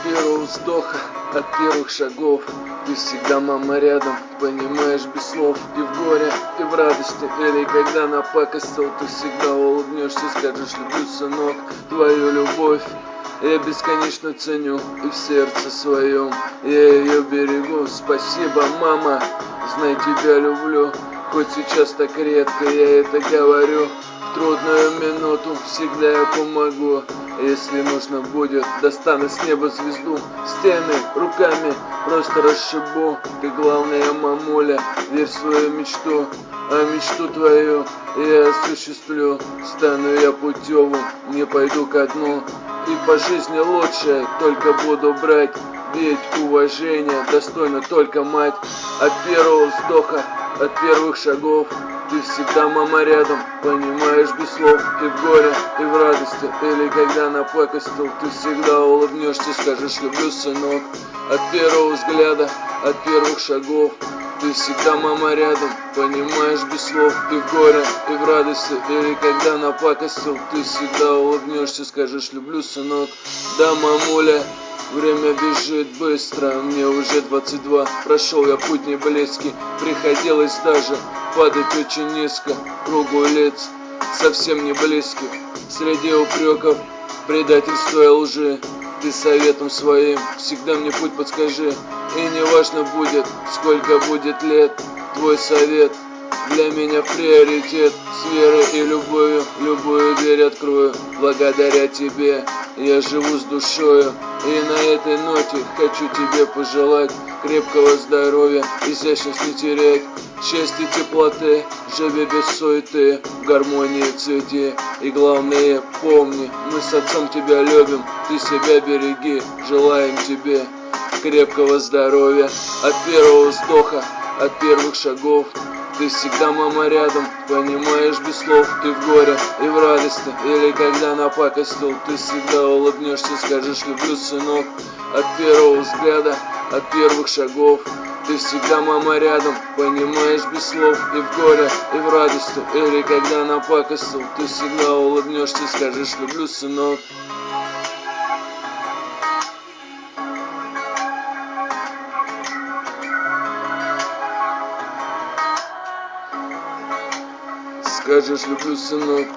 первого вздоха, от первых шагов. Ты всегда, мама, рядом, понимаешь без слов. И в горе, и в радости, или когда напакостил, ты всегда улыбнешься, скажешь: люблю, сынок, твою любовь я бесконечно ценю, и в сердце своем я ее берегу. Спасибо, мама, знай, тебя люблю. Хоть сейчас так редко я это говорю, в трудную минуту всегда я помогу. Если нужно будет, достану с неба звезду, стены руками просто расшибу. Ты главная, мамуля, верь в свою мечту, а мечту твою я осуществлю. Стану я путевым, не пойду ко дну, и по жизни лучше только буду брать. Ведь уважение достойна только мать. От первого вздоха, от первых шагов, ты всегда, мама, рядом, понимаешь без слов. И в горе, и в радости, или когда напакостил, ты всегда улыбнешься, скажешь: люблю, сынок. От первого взгляда, от первых шагов, ты всегда, мама, рядом, понимаешь без слов. И в горе, и в радости, или когда напакостил, ты всегда улыбнешься, скажешь: люблю, сынок. Да, мамуля, время бежит быстро, мне уже 22. Прошел я путь не близкий, приходилось даже падать очень низко. Кругу лиц совсем не близких, среди упреков, предательства и лжи. Ты советом своим всегда мне путь подскажи. И не важно будет, сколько будет лет, твой совет для меня приоритет. С верой и любовью любую дверь открою. Благодаря тебе я живу с душою. И на этой ноте хочу тебе пожелать крепкого здоровья, изящность не терять, счастья, теплоты, живи без суеты, в гармонии цвети. И главное, помни, мы с отцом тебя любим, ты себя береги. Желаем тебе крепкого здоровья, от первого вздоха, от первых шагов. Ты всегда, мама, рядом, понимаешь без слов. Ты в горе, и в радости, или когда напакостил, ты всегда улыбнешься, скажешь: люблю, сынок. От первого взгляда, от первых шагов, ты всегда, мама, рядом, понимаешь без слов. И в горе, и в радости, или когда напакостил, ты всегда улыбнешься, скажешь: люблю, сынок. Скажешь: люблю, сынок.